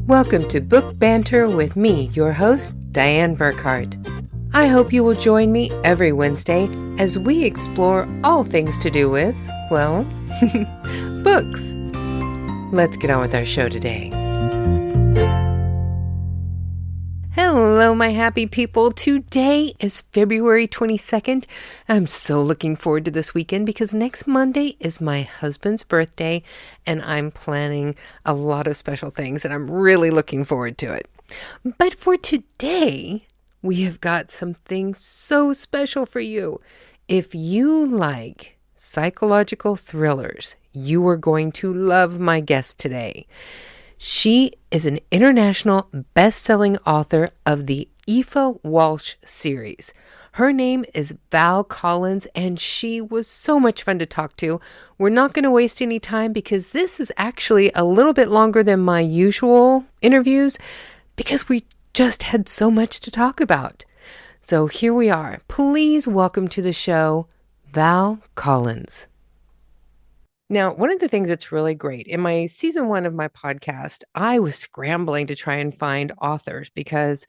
Welcome to Book Banter with me, your host, Dianne Burkhart. I hope you will join me every Wednesday as we explore all things to do with, well, books. Let's get on with our show today. Hello, my happy people. Today is February 22nd. I'm so looking forward to this weekend because next Monday is my husband's birthday and I'm planning a lot of special things and I'm really looking forward to it. But for today, we have got something so special for you. If you like psychological thrillers, you are going to love my guest today. She is an international best-selling author of the Aoife Walsh series. Her name is Val Collins, and she was so much fun to talk to. We're not going to waste any time because this is actually a little bit longer than my usual interviews because we just had so much to talk about. So here we are. Please welcome to the show, Val Collins. Now, one of the things that's really great, in my season 1 of my podcast, I was scrambling to try and find authors because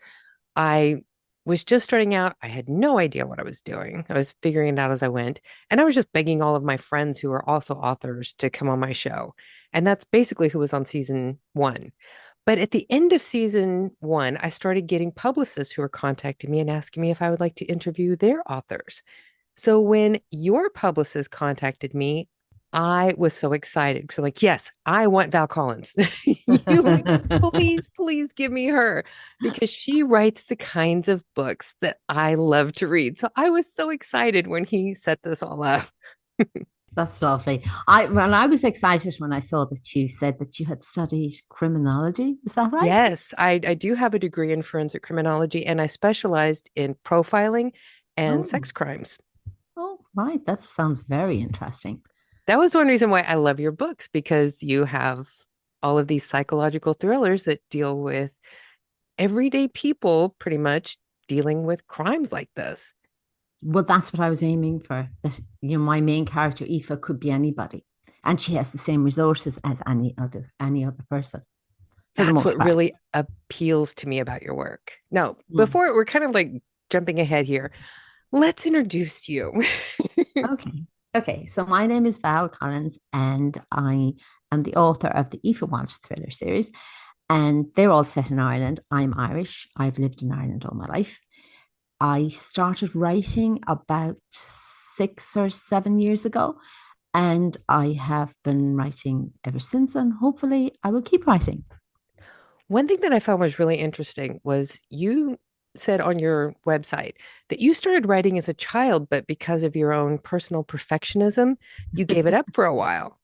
I was just starting out. I had no idea what I was doing. I was figuring it out as I went. And I was just begging all of my friends who are also authors to come on my show. And that's basically who was on season 1. But at the end of season 1, I started getting publicists who were contacting me and asking me if I would like to interview their authors. So when your publicist contacted me, I was so excited. So like, yes, I want Val Collins. Please give me her because she writes the kinds of books that I love to read. So I was so excited when he set this all up. That's lovely. I was excited when I saw that you said that you had studied criminology. Is that right? Yes, I do have a degree in forensic criminology and I specialized in profiling and Oh, sex crimes. oh, right. That sounds very interesting. That was one reason why I love your books, because you have all of these psychological thrillers that deal with everyday people pretty much dealing with crimes like this. Well, that's what I was aiming for. My main character, Aoife, could be anybody, and she has the same resources as any other person, for the That's most what part. really appeals to me about your work. Now, Mm. before we're kind of like jumping ahead here, let's introduce you. Okay. Okay. So my name is Val Collins, and I am the author of the Aoife Walsh thriller series, and they're all set in Ireland. I'm Irish. I've lived in Ireland all my life. I started writing about 6 or 7 years ago, and I have been writing ever since, and hopefully I will keep writing. One thing that I found was really interesting was you said on your website that you started writing as a child, but because of your own personal perfectionism, you gave it up for a while.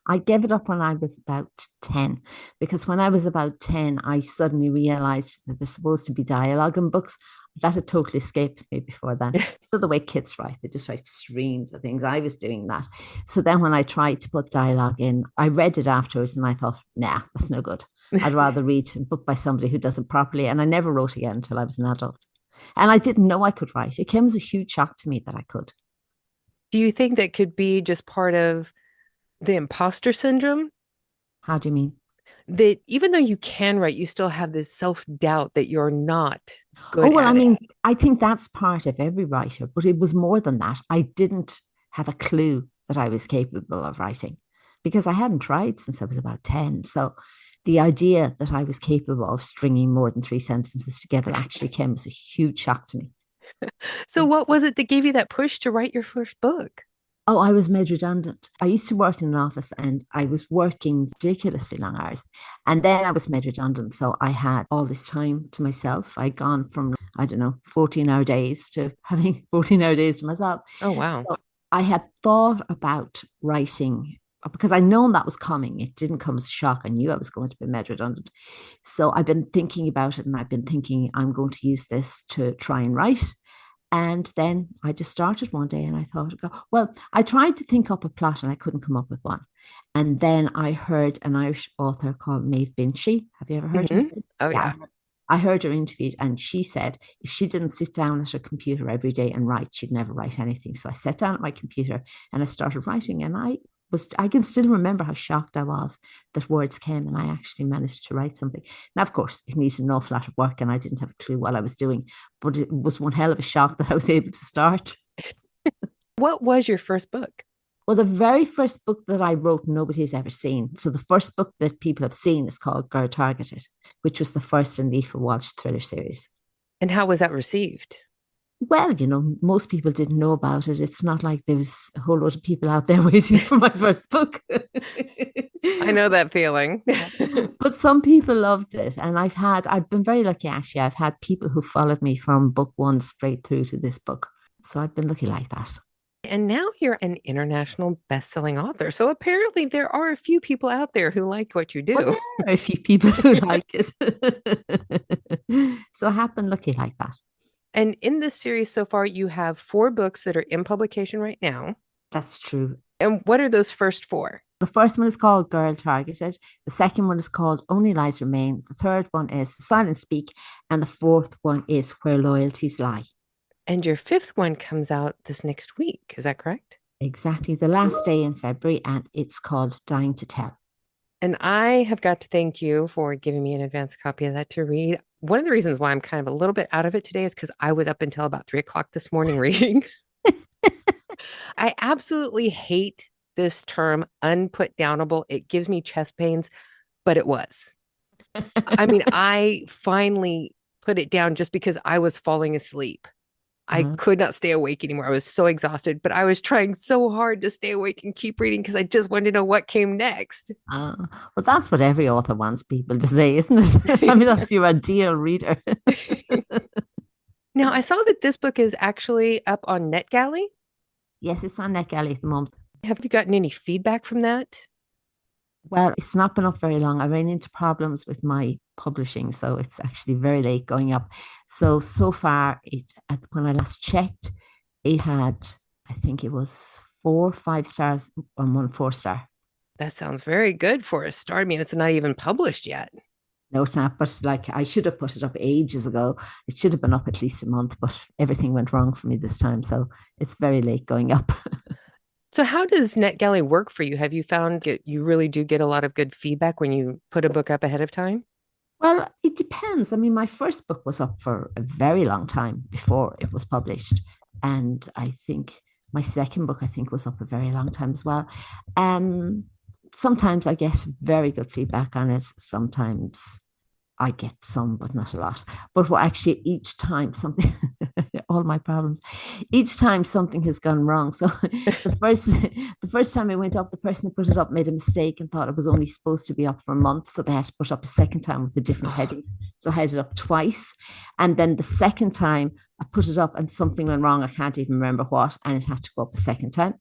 I gave it up when I was about 10, because when I was about 10, I suddenly realized that there's supposed to be dialogue in books. That had totally escaped me before then. So the way kids write, they just write streams of things. I was doing that. So then when I tried to put dialogue in, I read it afterwards and I thought, nah, that's no good. I'd rather read a book by somebody who does it properly. And I never wrote again until I was an adult. And I didn't know I could write. It came as a huge shock to me that I could. Do you think that could be just part of the imposter syndrome? How do you mean? That even though you can write, you still have this self-doubt that you're not Oh, good well, I at it. mean, I think that's part of every writer, but it was more than that. I didn't have a clue that I was capable of writing because I hadn't tried since I was about 10. So the idea that I was capable of stringing more than three sentences together actually came as a huge shock to me. So what was it that gave you that push to write your first book? Oh, I was made redundant. I used to work in an office and I was working ridiculously long hours. And then I was made redundant. So I had all this time to myself. I'd gone from, I don't know, 14-hour days to having 14-hour days to myself. Oh, wow. So I had thought about writing because I known that was coming. It didn't come as a shock. I knew I was going to be made redundant. So I've been thinking about it and I've been thinking I'm going to use this to try and write. And then I just started one day and I thought, well, I tried to think up a plot and I couldn't come up with one. And then I heard an Irish author called Maeve Binchy. Have you ever heard of her? Oh, Yeah. yeah. I heard her interviewed and she said if she didn't sit down at her computer every day and write, she'd never write anything. So I sat down at my computer and I started writing and I was, I can still remember how shocked I was that words came and I actually managed to write something. Now, of course, it needed an awful lot of work and I didn't have a clue what I was doing, but it was one hell of a shock that I was able to start. What was your first book? Well, the very first book that I wrote, nobody has ever seen. So the first book that people have seen is called Girl Targeted, which was the first in the Aoife Walsh thriller series. And how was that received? Well, most people didn't know about it. It's not like there was a whole lot of people out there waiting for my first book. I know that feeling. But some people loved it. And I've been very lucky actually. I've had people who followed me from book one straight through to this book. So I've been lucky like that. And now you're an international best-selling author. So apparently there are a few people out there who like what you Well, do. there are a few people who like it. So I have been lucky like that. And in this series so far, you have 4 books that are in publication right now. That's true. And what are those first 4? The first one is called Girl Targeted. The second one is called Only Lies Remain. The third one is The Silent Speak. And the fourth one is Where Loyalties Lie. And your 5th one comes out this next week. Is that correct? Exactly. The last day in February. And it's called Dying to Tell. And I have got to thank you for giving me an advance copy of that to read. One of the reasons why I'm kind of a little bit out of it today is because I was up until about 3 o'clock this morning reading. I absolutely hate this term unputdownable. It gives me chest pains, but it was. I mean, I finally put it down just because I was falling asleep. I could not stay awake anymore. I was so exhausted, but I was trying so hard to stay awake and keep reading because I just wanted to know what came next. Well, that's what every author wants people to say, isn't it? I mean, that's your ideal reader. Now, I saw that this book is actually up on NetGalley. Yes, it's on NetGalley at the moment. Have you gotten any feedback from that? Well, it's not been up very long. I ran into problems with my publishing, so it's actually very late going up. So far, when I last checked, it had, I think it was 4 5 stars and 1 4 star. That sounds very good for a start. I mean, it's not even published yet. No, it's not. But like, I should have put it up ages ago. It should have been up at least a month, but everything went wrong for me this time, so it's very late going up. So how does NetGalley work for you? Have you found you really do get a lot of good feedback when you put a book up ahead of time? Well, it depends. I mean, my first book was up for a very long time before it was published. And I think my second book, I think, was up a very long time as well. Sometimes I get very good feedback on it. Sometimes I get some, but not a lot. But actually, each time something, all my problems, each time something has gone wrong. So the first time I went up, the person who put it up made a mistake and thought it was only supposed to be up for a month. So they had to put up a second time with the different headings. So I had it up twice. And then the second time I put it up and something went wrong. I can't even remember what, and it had to go up a second time.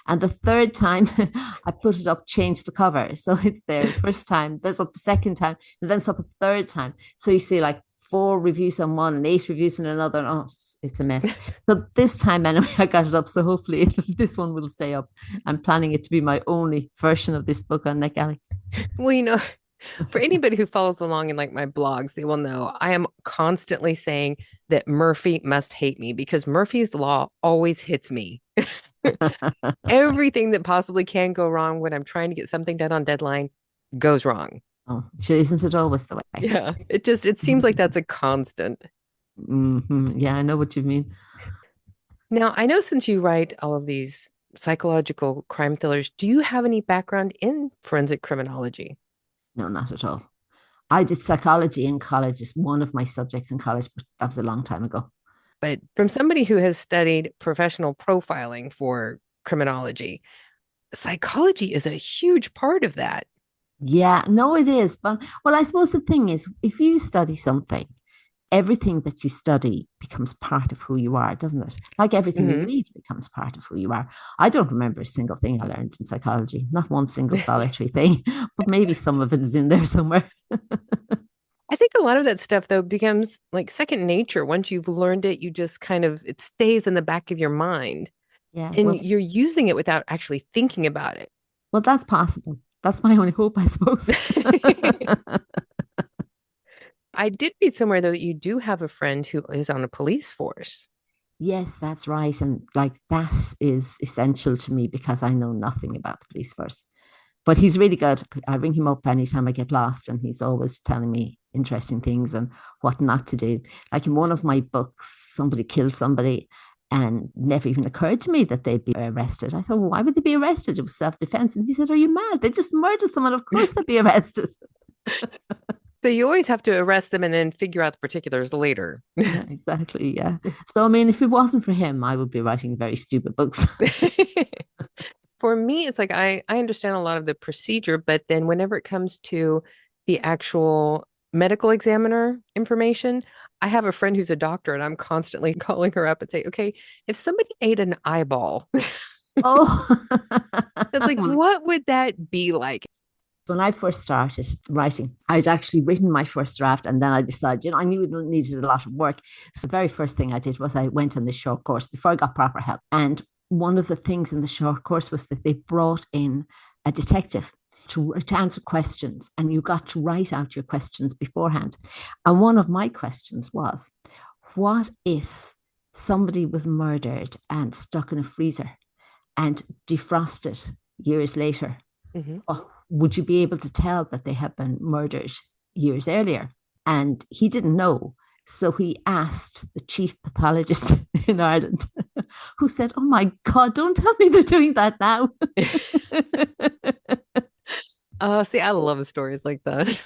And the third time I put it up, changed the cover. So it's there the first time, there's up the second time, and then it's up the third time. So you see like 4 reviews on one and 8 reviews on another. And it's a mess. So this time anyway, I got it up. So hopefully this one will stay up. I'm planning it to be my only version of this book on NetGalley. Well, for anybody who follows along in like my blogs, they will know I am constantly saying that Murphy must hate me because Murphy's Law always hits me. Everything that possibly can go wrong when I'm trying to get something done on deadline goes wrong. Oh, isn't it always the way? Yeah, it seems like that's a constant. Yeah, I know what you mean. Now, I know since you write all of these psychological crime thrillers, do you have any background in forensic criminology? No, not at all. I did psychology in college. It's one of my subjects in college, but that was a long time ago. But from somebody who has studied professional profiling for criminology, psychology is a huge part of that. Yeah, no, it is. But well, I suppose the thing is, if you study something, everything that you study becomes part of who you are, doesn't it? Like everything you read becomes part of who you are. I don't remember a single thing I learned in psychology, not one single solitary thing, but maybe some of it is in there somewhere. I think a lot of that stuff, though, becomes like second nature. Once you've learned it, you just it stays in the back of your mind. Yeah. And you're using it without actually thinking about it. Well, that's possible. That's my only hope, I suppose. I did read somewhere, though, that you do have a friend who is on a police force. Yes, that's right. And like that is essential to me because I know nothing about the police force. But he's really good. I ring him up anytime I get lost, and he's always telling me interesting things and what not to do. Like in one of my books, somebody killed somebody and never even occurred to me that they'd be arrested. I thought, well, why would they be arrested? It was self-defense. And he said, are you mad? They just murdered someone. Of course they'd be arrested. So you always have to arrest them and then figure out the particulars later. Yeah, exactly. Yeah. So, I mean, if it wasn't for him, I would be writing very stupid books. For me, it's like I understand a lot of the procedure, but then whenever it comes to the actual medical examiner information, I have a friend who's a doctor and I'm constantly calling her up and say, okay, if somebody ate an eyeball, Oh, it's like, what would that be like? when I first started writing, I'd actually written my first draft, and then I decided, I knew it needed a lot of work. So the very first thing I did was I went on this short course before I got proper help. And one of the things in the short course was that they brought in a detective to answer questions, and you got to write out your questions beforehand. And one of my questions was, what if somebody was murdered and stuck in a freezer and defrosted years later? Hmm. Oh, would you be able to tell that they had been murdered years earlier? And he didn't know. So he asked the chief pathologist in Ireland, who said, oh my God, don't tell me they're doing that now. See, I love stories like that.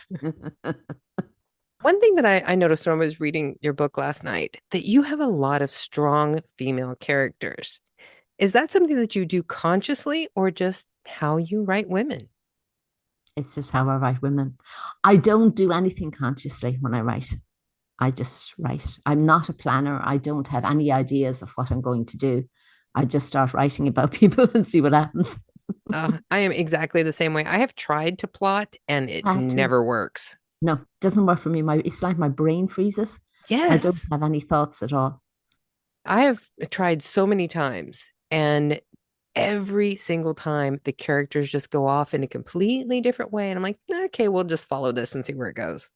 One thing that I noticed when I was reading your book last night, that you have a lot of strong female characters. Is that something that you do consciously or just how you write women? It's just how I write women. I don't do anything consciously when I write. I just write. I'm not a planner. I don't have any ideas of what I'm going to do. I just start writing about people and see what happens. I am exactly the same way. I have tried to plot and it I have to. never works. No, it doesn't work for me. It's like my brain freezes. I don't Yes. have any thoughts at all. I have tried so many times, and every single time the characters just go off in a completely different way. And I'm like, okay, we'll just follow this and see where it goes.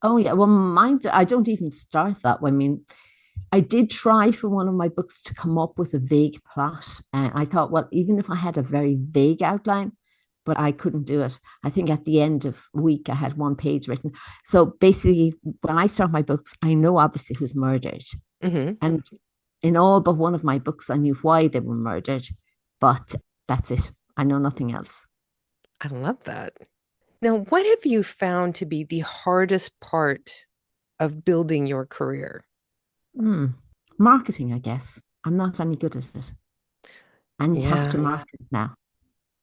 Oh yeah, well, mine. I don't even start that way. I mean, I did try for one of my books to come up with a vague plot, and I thought, well, even if I had a very vague outline, but I couldn't do it. I think at the end of a week, I had one page written. So basically, when I start my books, I know obviously who's murdered, Hmm. and in all but one of my books, I knew why they were murdered, but that's it. I know nothing else. I love that. Now, what have you found to be the hardest part of building your career? Hmm. Marketing, I guess. I'm not any good at it, and you have to Yeah. market now.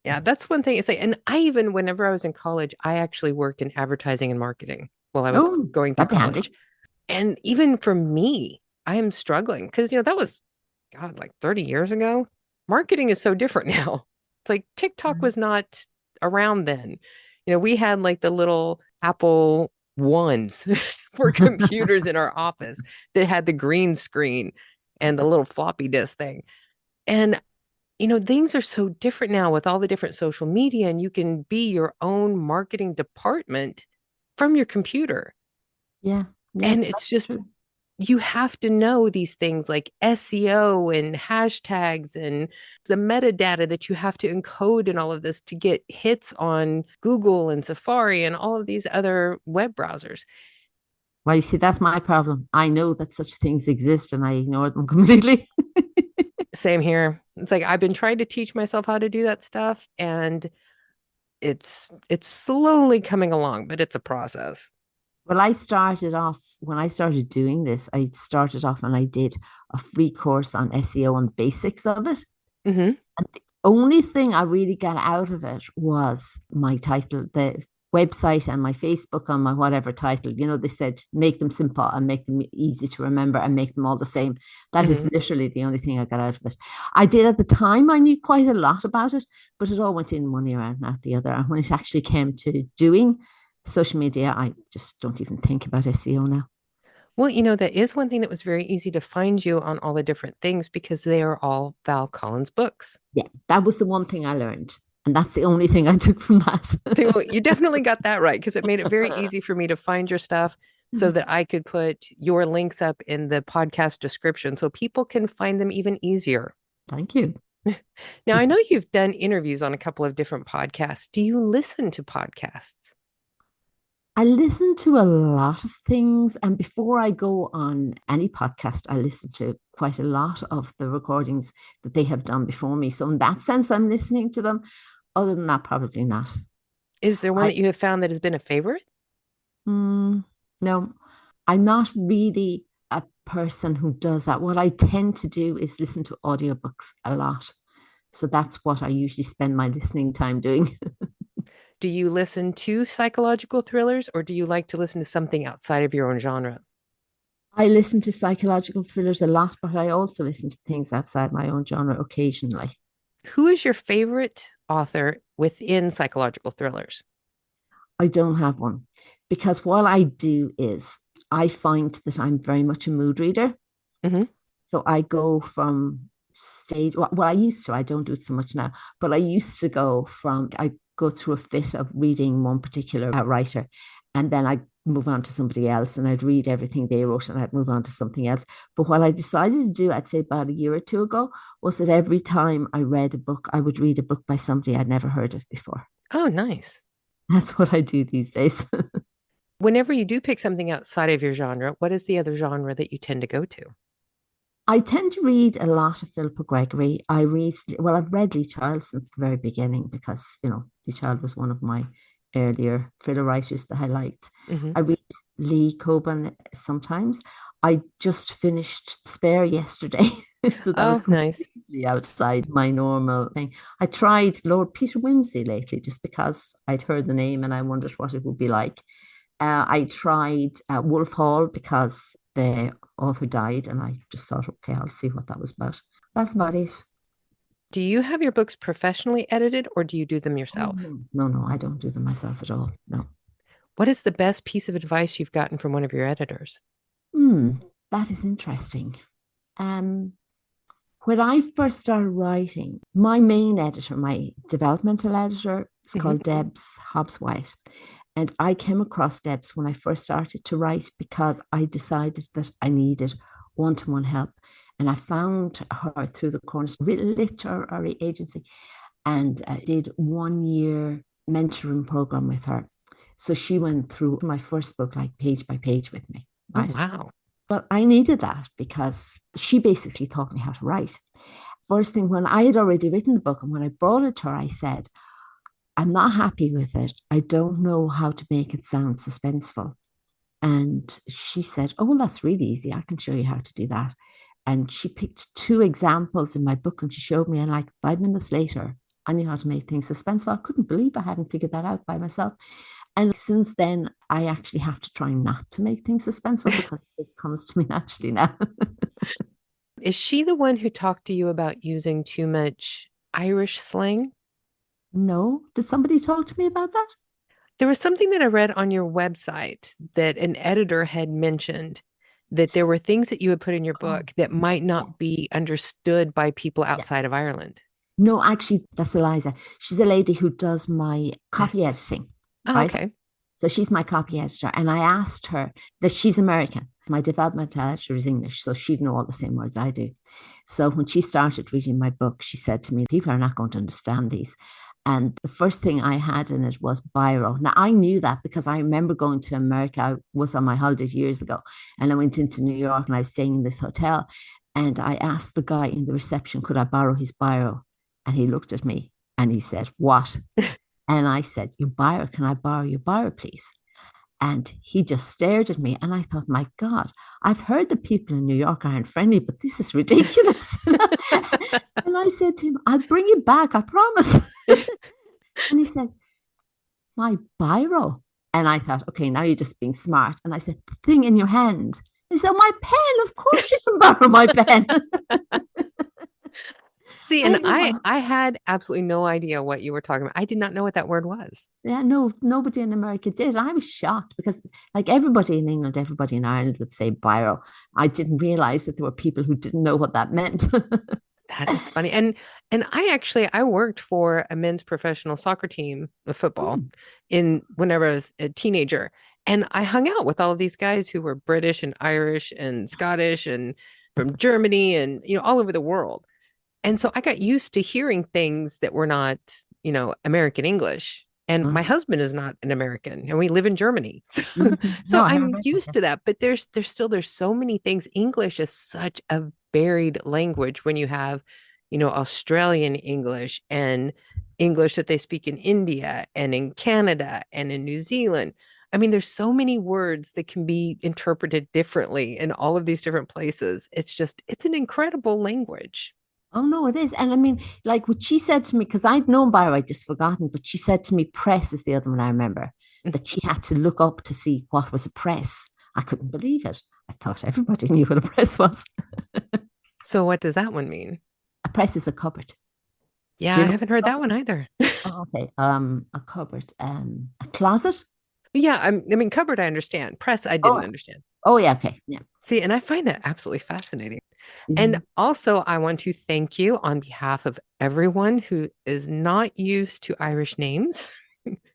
Yeah, that's one thing. It's like, and I even, whenever I was in college, I actually worked in advertising and marketing while I was Oh, going through that'd be college. handy. And even for me, I am struggling because, that was, God, like 30 years ago. Marketing is so different now. It's like TikTok was not around then. We had like the little Apple ones for computers in our office that had the green screen and the little floppy disk thing. And things are so different now with all the different social media, and you can be your own marketing department from your computer. Yeah, yeah, And it's that's just, true. you have to know these things like SEO and hashtags and the metadata that you have to encode in all of this to get hits on Google and Safari and all of these other web browsers. Well, you see, that's my problem. I know that such things exist and I ignore them completely. Same here. It's like I've been trying to teach myself how to do that stuff, and it's slowly coming along, but it's a process. Well, I started off when I started doing this, I started off and I did a free course on SEO and basics of it. Hmm. And the only thing I really got out of it was my title, the website and my Facebook on my whatever title. They said make them simple and make them easy to remember and make them all the same. That is Hmm. literally the only thing I got out of it. I did at the time, I knew quite a lot about it, but it all went in one ear and out the other. And when it actually came to doing social media, I just don't even think about SEO now. Well, that is one thing that was very easy to find you on all the different things because they are all Val Collins books. Yeah, that was the one thing I learned. And that's the only thing I took from So, that. well, you definitely got that right because it made it very easy for me to find your stuff. so that I could put your links up in the podcast description so people can find them even easier. Thank you. Now, I know you've done interviews on a couple of different podcasts. Do you listen to podcasts? I listen to a lot of things. And before I go on any podcast, I listen to quite a lot of the recordings that they have done before me. So, in that sense, I'm listening to them. Other than that, probably not. Is there one I, that you have found that has been a favorite? no, I'm not really a person who does that. What I tend to do is listen to audiobooks a lot. So, that's what I usually spend my listening time doing. Do you listen to psychological thrillers or do you like to listen to something outside of your own genre? I listen to psychological thrillers a lot, but I also listen to things outside my own genre occasionally. Who is your favorite author within psychological thrillers? I don't have one because what I do is I find that I'm very much a mood reader. Hmm. So I go from stage, well, I used to, I don't do it so much now, but I used to go from, I go through a fit of reading one particular writer and then I move on to somebody else and I'd read everything they wrote and I'd move on to something else. But what I decided to do, I'd say about a year or two ago, was that every time I read a book, I would read a book by somebody I'd never heard of before. Oh, nice. That's what I do these days. Whenever you do pick something outside of your genre, what is the other genre that you tend to go to? I tend to read a lot of Philippa Gregory. I've read Lee Child since the very beginning because, Lee Child was one of my earlier thriller writers that I liked. Hmm. I read Lee Coben sometimes. I just finished Spare yesterday. So that was Oh, nice. completely outside my normal thing. I tried Lord Peter Wimsey lately just because I'd heard the name and I wondered what it would be like. I tried Wolf Hall because the author died, and I just thought, okay, I'll see what that was about. That's about it. Do you have your books professionally edited or do you do them Oh, yourself? no, no, no, I don't do them myself at all. No. What is the best piece of advice you've gotten from one of your editors? Hmm, that is interesting. Um, when I first started writing, my main editor, my developmental editor, is Hmm. called Debs Hobbs White. And I came across Debs when I first started to write because I decided that I needed one-to-one help. And I found her through the Cornish Literary Agency and did 1 year mentoring program with her. So she went through my first book like page by page with me. Oh, Right. wow. But I needed that because she basically taught me how to write. First thing, when I had already written the book and when I brought it to her, I said, I'm not happy with it. I don't know how to make it sound suspenseful. And she said, oh, well, that's really easy. I can show you how to do that. And she picked two examples in my book and she showed me. And like 5 minutes later, I knew how to make things suspenseful. I couldn't believe I hadn't figured that out by myself. And since then, I actually have to try not to make things suspenseful because it just comes to me naturally now. Is she the one who talked to you about using too much Irish slang? No. Did somebody talk to me about that? There was something that I read on your website that an editor had mentioned that there were things that you had put in your Oh, book that might yeah. not be understood by people Yeah. outside of Ireland. No, actually, that's Eliza. She's the lady who does my copy editing, Oh, right? okay. So she's my copy editor. And I asked her that she's American. My developmental editor is English, so she'd know all the same words I do. So when she started reading my book, she said to me, people are not going to understand these. And the first thing I had in it was biro. Now I knew that because I remember going to America. I was on my holidays years ago, and I went into New York and I was staying in this hotel. And I asked the guy in the reception, could I borrow his biro? And he looked at me and he said, what? And I said, your biro, can I borrow your biro, please? And he just stared at me. And I thought, my God, I've heard that people in New York aren't friendly, but this is ridiculous. And I said to him, I'll bring you back, I promise. And he said, my biro. And I thought, okay, now you're just being smart. And I said, the thing in your hand. He said, my pen. Of course you can borrow my pen. See, and Everyone. I had absolutely no idea what you were talking about. I did not know what that word was. Yeah, no, nobody in America did. I was shocked because, like everybody in England, everybody in Ireland would say biro. I didn't realize that there were people who didn't know what that meant. That is funny. And I worked for a men's professional soccer team of football Mm. in whenever I was a teenager. And I hung out with all of these guys who were British and Irish and Scottish and from Germany and, all over the world. And so I got used to hearing things that were not, American English. And my Uh, husband is not an American, and we live in Germany. mhm. So No, I I'm remember used that. to that, but there's so many things. English is such a varied language when you have, Australian English and English that they speak in India and in Canada and in New Zealand. I mean, there's so many words that can be interpreted differently in all of these different places. It's an incredible language. Oh no, it is. And I mean, like what she said to me, because I'd known by her, I'd just forgotten, but she said to me, press is the other one I remember, that she had to look up to see what was a press. I couldn't believe it. I thought everybody knew what a press was. So what does that one mean? A press is a cupboard. Yeah, Do you I know haven't heard what a that cupboard one is? either. Oh, okay. A cupboard, a closet. Yeah, I mean, cupboard, I understand. Press, I Oh, didn't understand. oh yeah, okay. Yeah. See, and I find that absolutely fascinating. And Mhm. also, I want to thank you on behalf of everyone who is not used to Irish names,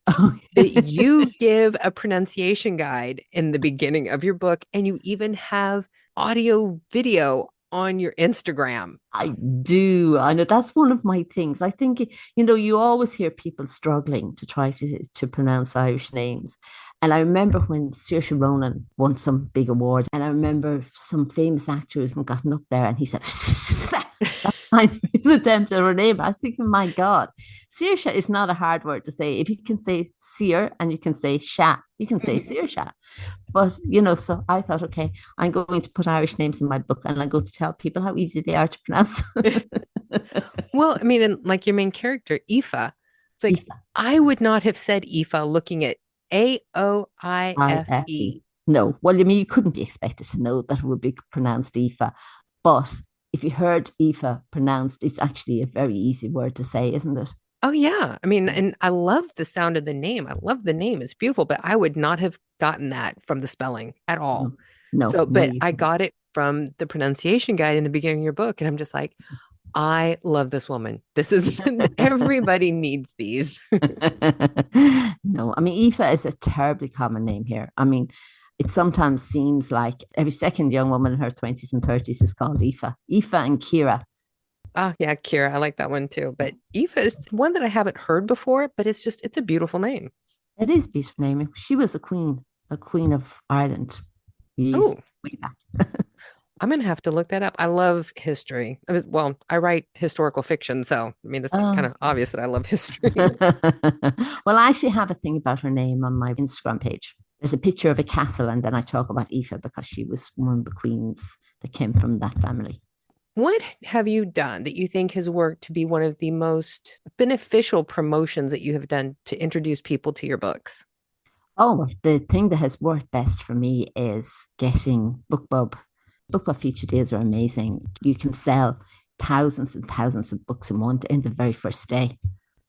Oh, that you give a pronunciation guide in the beginning of your book, and you even have audio video on your Instagram. I do. I know that's one of my things. I think, you always hear people struggling to try to pronounce Irish names. And I remember when Saoirse Ronan won some big award, and I remember some famous actors gotten up there and he said, that's kind of his attempt at her name. I was thinking, my God, Saoirse is not a hard word to say. If you can say sear and you can say sha, you can say Saoirse. But, so I thought, okay, I'm going to put Irish names in my book and I'm going to tell people how easy they are to pronounce. Well, I mean, and like your main character, Aoife, it's like Aoife, I would not have said Aoife looking at I-F-E. Aoife. No, well, you couldn't be expected to know that it would be pronounced Aoife. But if you heard Aoife pronounced, it's actually a very easy word to say, isn't it? Oh yeah. I mean, and I love the sound of the name. I love the name. It's beautiful, but I would not have gotten that from the spelling at all. No, no, So, no, but you I couldn't. got it from the pronunciation guide in the beginning of your book, and I'm just like, I love this woman. This is everybody needs these. No, I mean, Aoife is a terribly common name here. I mean, it sometimes seems like every second young woman in her 20s and 30s is called Aoife. Aoife and Kira. Oh yeah, Kira, I like that one too. But Aoife is one that I haven't heard before, but it's a beautiful name. It is a beautiful name. She was a queen of Ireland years Oh, way back. I'm gonna have to look that up. I love history. Well, I write historical fiction, so I mean, that's kind Oh. of obvious that I love history. Well, I actually have a thing about her name on my Instagram page. There's a picture of a castle, and then I talk about Aoife because she was one of the queens that came from that family. What have you done that you think has worked to be one of the most beneficial promotions that you have done to introduce people to your books? Oh, well, the thing that has worked best for me is getting BookBub. BookBub feature deals are amazing. You can sell thousands and thousands of books in the very first day.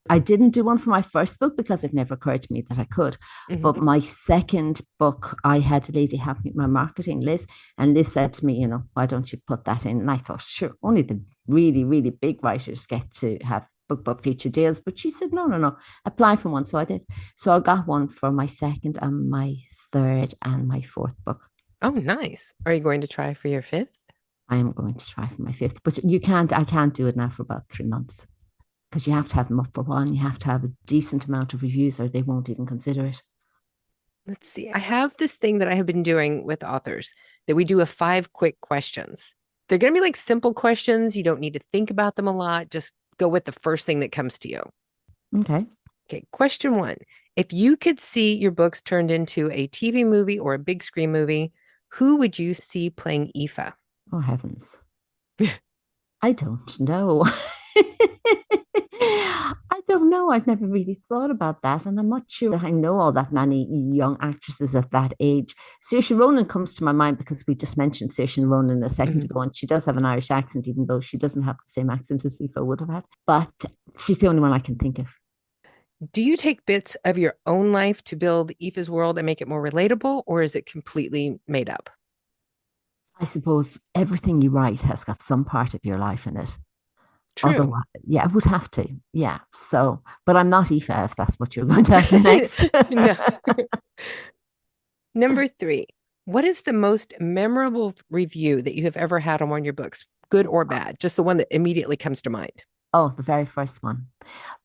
I didn't do one for my first book because it never occurred to me that I could. But Hmm. my second book, I had a lady help me with my marketing, Liz, and Liz said to me, why don't you put that in? And I thought, sure, only the really, really big writers get to have BookBub feature deals. But she said, no, no, no, apply for one. So I did. So I got one for my second and my third and my fourth book. Oh, nice. Are you going to try for your fifth? I am going to try for my fifth, but I can't do it now for about 3 months because you have to have them up for one. You have to have a decent amount of reviews or they won't even consider it. Let's see. I have this thing that I have been doing with authors that we do a 5 quick questions. They're going to be like simple questions. You don't need to think about them a lot. Just go with the first thing that comes to you. Okay. Okay. Question one. If you could see your books turned into a TV movie or a big screen movie, who would you see playing Aoife? Oh, heavens. I don't know. I don't know. I've never really thought about that. And I'm not sure that I know all that many young actresses at that age. Saoirse Ronan comes to my mind because we just mentioned Saoirse Ronan a second Mhm. ago, and she does have an Irish accent, even though she doesn't have the same accent as Aoife would have had. But she's the only one I can think of. Do you take bits of your own life to build Aoife's world and make it more relatable, or is it completely made up? I suppose everything you write has got some part of your life in it. True. Otherwise, yeah, I would have to. Yeah. So, but I'm not Aoife if that's what you're going to ask me next. No. Number three, what is the most memorable review that you have ever had on one of your books, good or bad? Just the one that immediately comes to mind. Oh, the very first one,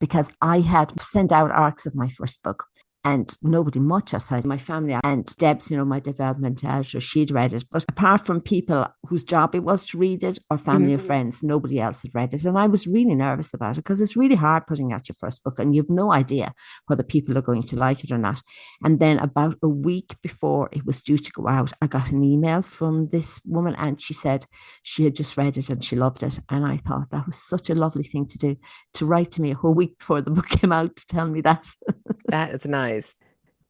because I had sent out arcs of my first book and nobody much outside my family. And Deb's, my development editor, she'd read it. But apart from people whose job it was to read it or family or Mhm. friends, nobody else had read it. And I was really nervous about it because it's really hard putting out your first book and you've no idea whether people are going to like it or not. And then about a week before it was due to go out, I got an email from this woman and she said she had just read it and she loved it. And I thought that was such a lovely thing to do, to write to me a whole week before the book came out to tell me that. That is nice.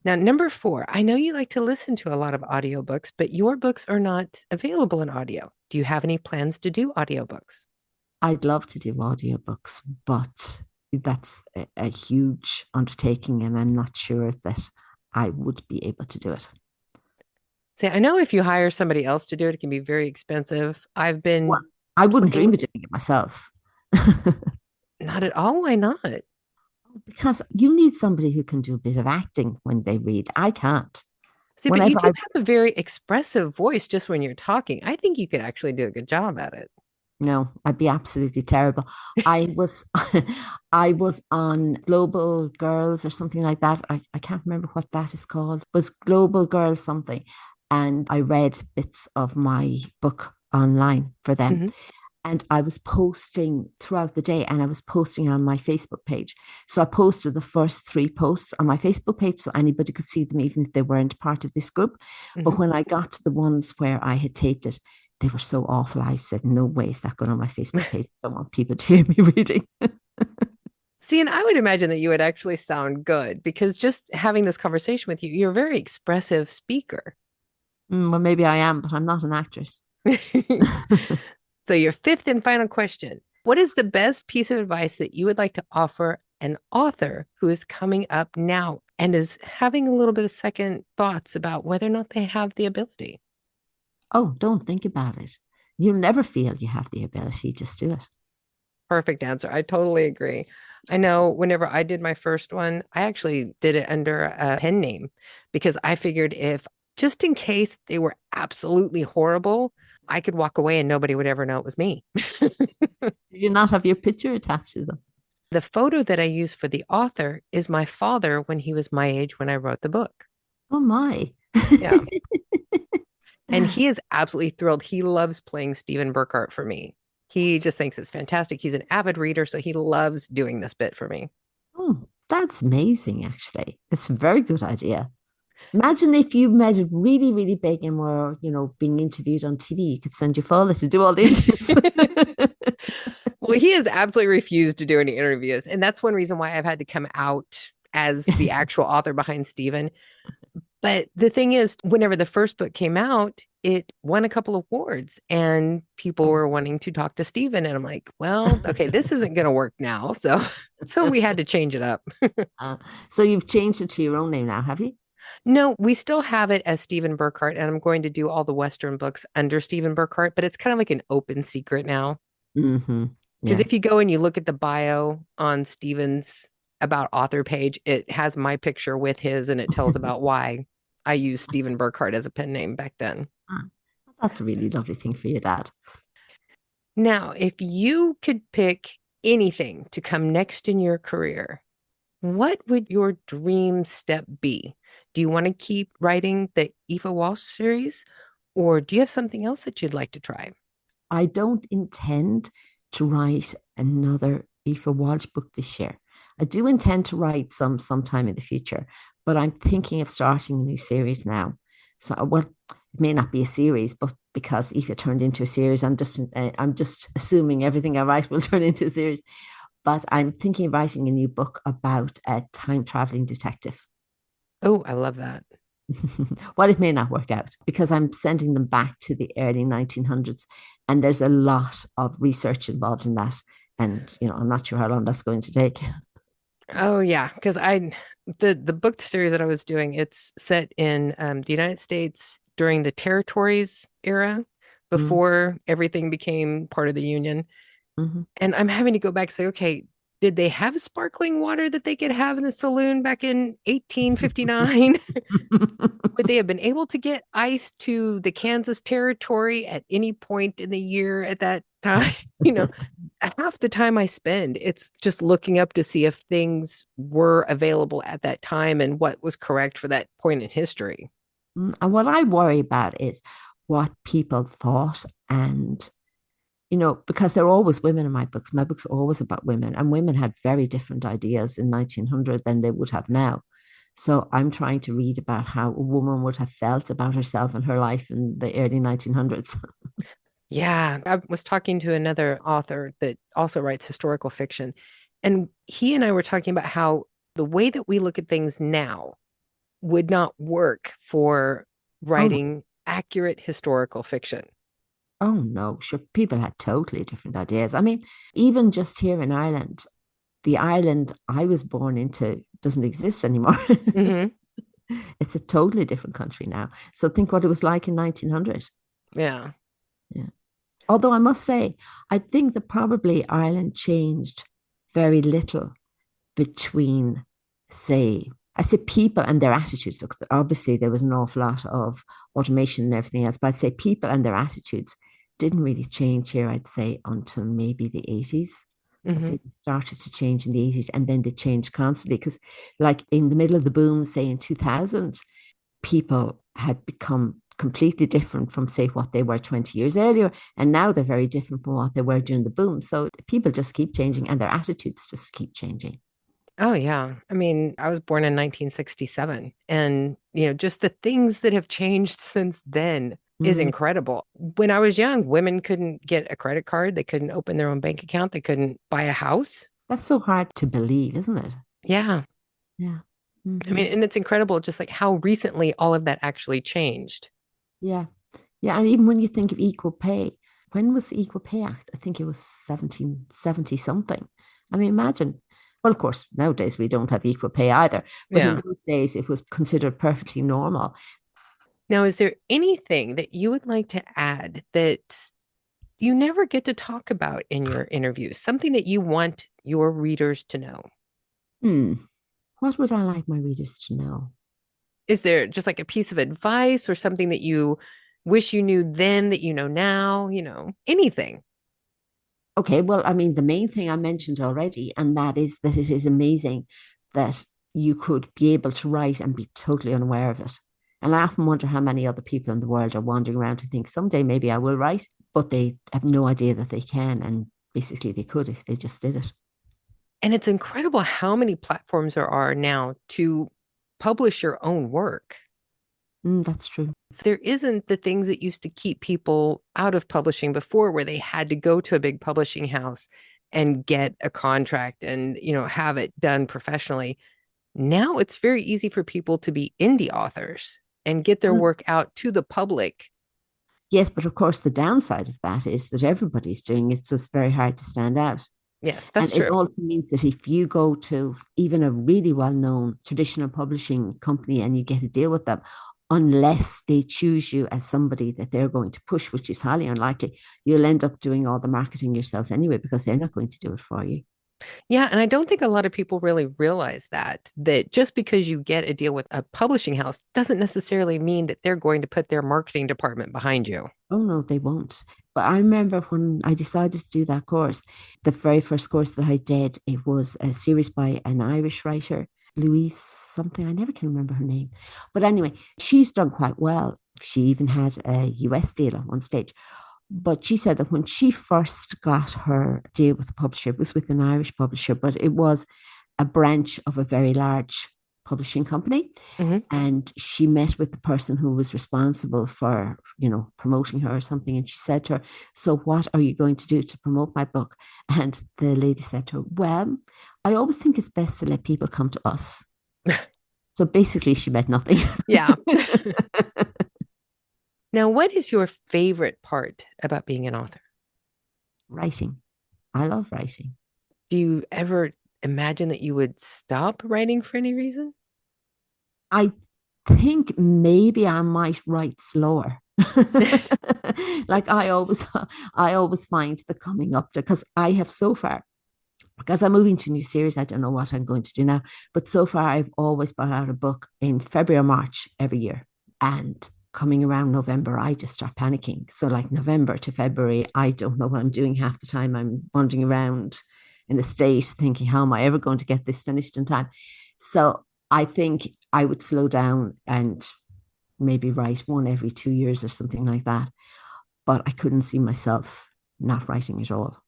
Now, number four, I know you like to listen to a lot of audiobooks, but your books are not available in audio. Do you have any plans to do audiobooks? I'd love to do audiobooks, but that's a huge undertaking, and I'm not sure that I would be able to do it. See, I know if you hire somebody else to do it, it can be very expensive. I've Well, been I wouldn't looking, dream of doing it myself not at all. Why not? because you need somebody who can do a bit of acting when they read. I can't. See, but you Whenever do I have a very expressive voice just when you're talking. I think you could actually do a good job at it. No, I'd be absolutely terrible. I was I was on Global Girls or something like that. I can't remember what that is called. It was Global Girls something. And I read bits of my book online for them. Hmm. And I was posting throughout the day and I was posting on my Facebook page. So I posted the first three posts on my Facebook page so anybody could see them, even if they weren't part of this group. Hmm. But when I got to the ones where I had taped it, they were so awful. I said, no way is that going on my Facebook page. I don't want people to hear me reading. See, and I would imagine that you would actually sound good because just having this conversation with you, you're a very expressive speaker. Well, maybe I am, but I'm not an actress. So, your fifth and final question. What is the best piece of advice that you would like to offer an author who is coming up now and is having a little bit of second thoughts about whether or not they have the ability? Oh, don't think about it. You'll never feel you have the ability. Just do it. Perfect answer. I totally agree. I know whenever I did my first one, I actually did it under a pen name because I figured if just in case they were absolutely horrible, I could walk away and nobody would ever know it was me. Did you not have your picture attached to them? The photo that I use for the author is my father when he was my age when I wrote the book. Oh my. Yeah. And he is absolutely thrilled. He loves playing Stephen Burkhart for me. He just thinks it's fantastic. He's an avid reader, so he loves doing this bit for me. Oh, that's amazing, actually. It's a very good idea. Imagine if you made it really, really big and were, being interviewed on TV. You could send your father to do all the interviews. Well, he has absolutely refused to do any interviews. And that's one reason why I've had to come out as the actual author behind Stephen. But the thing is, whenever the first book came out, it won a couple of awards and people were wanting to talk to Stephen. And I'm like, well, okay, this isn't going to work now. So we had to change it up. uh, so you've changed it to your own name now, have you? No, we still have it as Stephen Burkhart, and I'm going to do all the Western books under Stephen Burkhart, but it's kind of like an open secret now. Mm-hmm. Because Yeah. if you go and you look at the bio on Stephen's about author page, it has my picture with his and it tells about why I used Stephen Burkhart as a pen name back then. Ah, that's a really lovely thing for your dad. Now, if you could pick anything to come next in your career, what would your dream step be? Do you want to keep writing the Aoife Walsh series, or do you have something else that you'd like to try? I don't intend to write another Aoife Walsh book this year. I do intend to write some sometime in the future, but I'm thinking of starting a new series now. So, well, it may not be a series, but because Aoife turned into a series, I'm just assuming everything I write will turn into a series. But I'm thinking of writing a new book about a time traveling detective. Oh, I love that. Well, it may not work out because I'm sending them back to the early 1900s, and there's a lot of research involved in that. And I'm not sure how long that's going to take. Oh yeah, because the book series that I was doing, it's set in the United States during the territories era, Mm-hmm. before everything became part of the Union. Mm-hmm. And I'm having to go back and say, okay, did they have sparkling water that they could have in the saloon back in 1859? Would they have been able to get ice to the Kansas territory at any point in the year at that time? You know, half the time I spend, it's just looking up to see if things were available at that time and what was correct for that point in history. And what I worry about is what people thought. And, because there are always women in my books. My books are always about women, and women had very different ideas in 1900 than they would have now. So I'm trying to read about how a woman would have felt about herself and her life in the early 1900s. Yeah, I was talking to another author that also writes historical fiction, and he and I were talking about how the way that we look at things now would not work for Oh, no. writing accurate historical fiction. Oh, no. Sure. People had totally different ideas. I mean, even just here in Ireland, the Ireland I was born into doesn't exist anymore. Hmm. It's a totally different country now. So think what it was like in 1900. Yeah. Yeah. Although I must say, I think that probably Ireland changed very little between, say, I say people and their attitudes. Look, obviously, there was an awful lot of automation and everything else, but I'd say people and their attitudes didn't really change here, I'd say, until maybe the 80s. I'd Hmm. say they started to change in the 80s and then they changed constantly because, like, in the middle of the boom, say in 2000, people had become completely different from, say, what they were 20 years earlier. And now they're very different from what they were during the boom. So people just keep changing and their attitudes just keep changing. Oh, yeah. I mean, I was born in 1967, and, just the things that have changed since then is Mm, incredible. When I was young, women couldn't get a credit card, they couldn't open their own bank account, they couldn't buy a house. that's so hard to believe, isn't it? Yeah. Yeah. I Hmm. mean, and it's incredible just like how recently all of that actually changed. Yeah. Yeah. And even when you think of equal pay, when was the Equal Pay Act? I think it was 1770 something. I mean, imagine. Well, of course, nowadays we don't have equal pay either, but in Yeah. those days it was considered perfectly normal. Now, is there anything that you would like to add that you never get to talk about in your interviews? Something that you want your readers to know? Hmm. What would I like my readers to know? Is there just like a piece of advice or something that you wish you knew then that you know now? Anything? Okay, well, I mean, the main thing I mentioned already, and that is that it is amazing that you could be able to write and be totally unaware of it. And I often wonder how many other people in the world are wandering around to think someday maybe I will write, but they have no idea that they can. And basically, they could if they just did it. And it's incredible how many platforms there are now to publish your own work. That's true. So there isn't the things that used to keep people out of publishing before, where they had to go to a big publishing house and get a contract and, have it done professionally. Now it's very easy for people to be indie authors and get their Mm. work out to the public. Yes, but of course, the downside of that is that everybody's doing it, so it's very hard to stand out. Yes, And that's it true. also means that if you go to even a really well known traditional publishing company and you get a deal with them, unless they choose you as somebody that they're going to push, which is highly unlikely, you'll end up doing all the marketing yourself anyway because they're not going to do it for you. Yeah, and I don't think a lot of people really realize that just because you get a deal with a publishing house doesn't necessarily mean that they're going to put their marketing department behind you. Oh, no, they won't. But I remember when I decided to do that course, the very first course that I did, it was a series by an Irish writer, Louise something. I never can remember her name. But anyway, she's done quite well. She even had a US deal at one stage. But she said that when she first got her deal with the publisher, it was with an Irish publisher, but it was a branch of a very large publishing company. Hmm. And she met with the person who was responsible for, promoting her or something. And she said to her, "So what are you going to do to promote my book?" And the lady said to her, "Well, I always think it's best to let people come to us." So basically, she meant nothing. Yeah. Now, what is your favorite part about being an author? Writing. I love writing. Do you ever imagine that you would stop writing for any reason? I think maybe I might write slower. Like I always find the coming up to, because I have so far, because I'm moving to a new series, I don't know what I'm going to do now, but so far I've always brought out a book in February or March every year. And coming around November, I just start panicking. So, like November to February, I don't know what I'm doing half the time. I'm wandering around in a state thinking, how am I ever going to get this finished in time? So, I think I would slow down and maybe write one every 2 years or something like that. But I couldn't see myself not writing at all.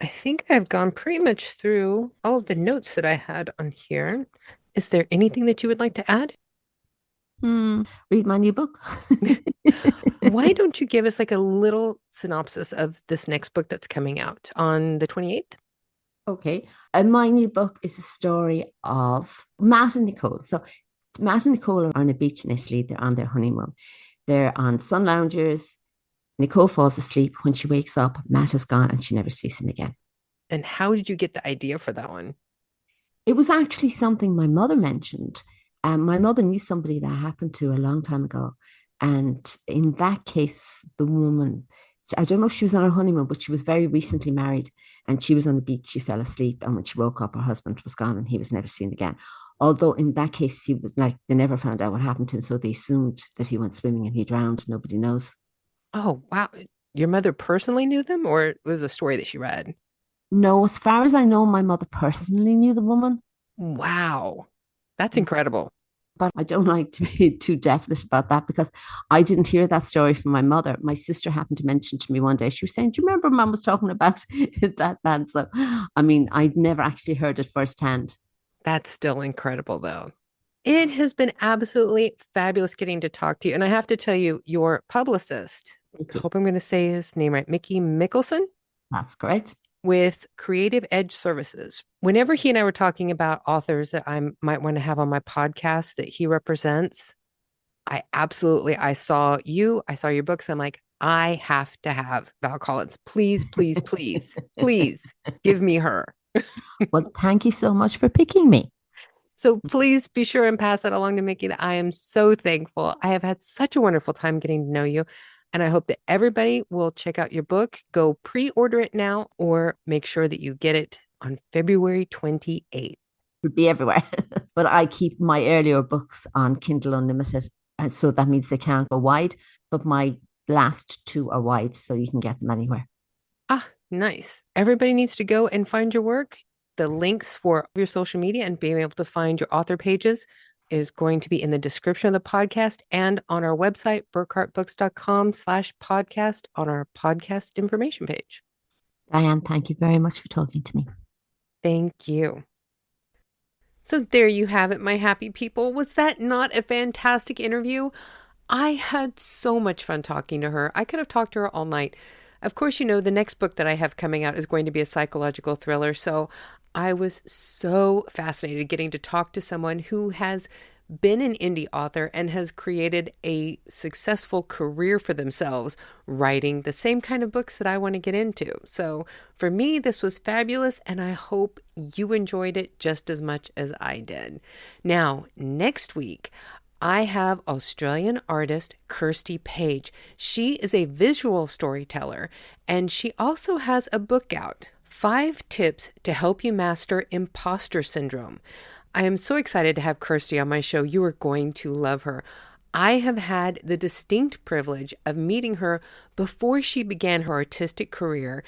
I think I've gone pretty much through all of the notes that I had on here. Is there anything that you would like to add? Read my new book. Why don't you give us like a little synopsis of this next book that's coming out on the 28th? Okay. And my new book is a story of Matt and Nicole. So Matt and Nicole are on a beach in Italy. They're on their honeymoon. They're on sun loungers. Nicole falls asleep. When she wakes up, Matt is gone and she never sees him again. And how did you get the idea for that one? It was actually something my mother mentioned. My mother knew somebody that happened to a long time ago. And in that case, the woman, I don't know if she was on her honeymoon, but she was very recently married and she was on the beach. She fell asleep. And when she woke up, her husband was gone and he was never seen again. Although in that case, he was like, they never found out what happened to him. So they assumed that he went swimming and he drowned. Nobody knows. Oh, wow. Your mother personally knew them, or it was a story that she read? No, as far as I know, my mother personally knew the woman. Wow. That's incredible. But I don't like to be too definite about that because I didn't hear that story from my mother. My sister happened to mention to me one day, she was saying, do you remember mom was talking about that man? So, I mean, I'd never actually heard it firsthand. That's still incredible, though. It has been absolutely fabulous getting to talk to you. And I have to tell you, your publicist, I hope I'm going to say his name right, Mickey Mickelson, That's correct. with Creative Edge Services. Whenever he and I were talking about authors that I might want to have on my podcast that he represents, I saw you, I saw your books. I'm like, I have to have Val Collins. Please, please, please, please give me her. Well, thank you so much for picking me. So please be sure and pass that along to Mickey that I am so thankful. I have had such a wonderful time getting to know you. And I hope that everybody will check out your book. Go pre-order it now or make sure that you get it on February 28th. It'll be everywhere. But I keep my earlier books on Kindle Unlimited. And so that means they can't go wide. But my last two are wide, so you can get them anywhere. Ah, nice. Everybody needs to go and find your work. The links for your social media and being able to find your author pages is going to be in the description of the podcast and on our website, burkhartbooks.com/podcast on our podcast information page. Dianne, thank you very much for talking to me. Thank you. So there you have it, my happy people. Was that not a fantastic interview? I had so much fun talking to her. I could have talked to her all night. Of course, you know, the next book that I have coming out is going to be a psychological thriller. So I was so fascinated getting to talk to someone who has been an indie author and has created a successful career for themselves writing the same kind of books that I want to get into. So for me, this was fabulous, and I hope you enjoyed it just as much as I did. Now, next week, I have Australian artist Kirsty Page. She is a visual storyteller, and she also has a book out, 5 Tips to Help You Master Imposter Syndrome. I am so excited to have Kirsty on my show. You are going to love her. I have had the distinct privilege of meeting her before she began her artistic career,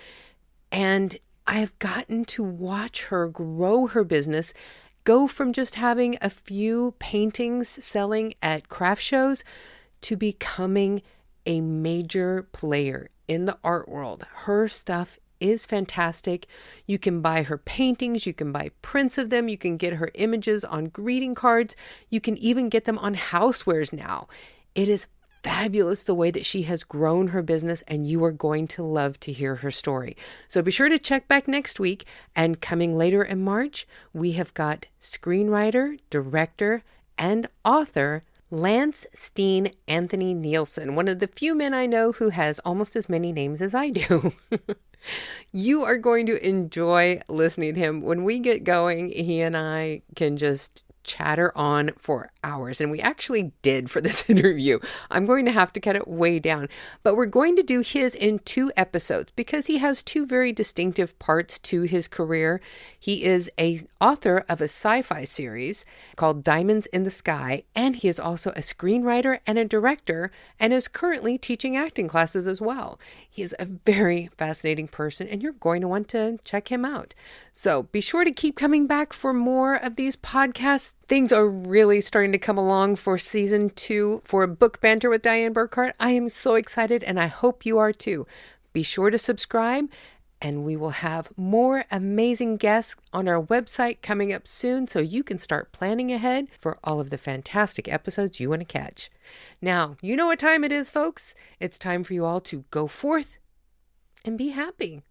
and I have gotten to watch her grow her business, go from just having a few paintings selling at craft shows to becoming a major player in the art world. Her stuff is fantastic. You can buy her paintings, you can buy prints of them, you can get her images on greeting cards, you can even get them on housewares now. It is fabulous the way that she has grown her business, and you are going to love to hear her story. So be sure to check back next week. And coming later in March, we have got screenwriter, director, and author Lance Steen Anthony Nielsen, one of the few men I know who has almost as many names as I do. You are going to enjoy listening to him. When we get going, he and I can just chatter on for hours, and we actually did for this interview. I'm going to have to cut it way down, but we're going to do his in 2 episodes because he has 2 very distinctive parts to his career. He is a author of a sci-fi series called Diamonds in the Sky, and he is also a screenwriter and a director and is currently teaching acting classes as well. He is a very fascinating person, and you're going to want to check him out. So be sure to keep coming back for more of these podcasts. Things are really starting to come along for season 2 for Book Banter with Dianne Burkhart. I am so excited, and I hope you are too. Be sure to subscribe, and we will have more amazing guests on our website coming up soon so you can start planning ahead for all of the fantastic episodes you want to catch. Now, you know what time it is, folks. It's time for you all to go forth and be happy.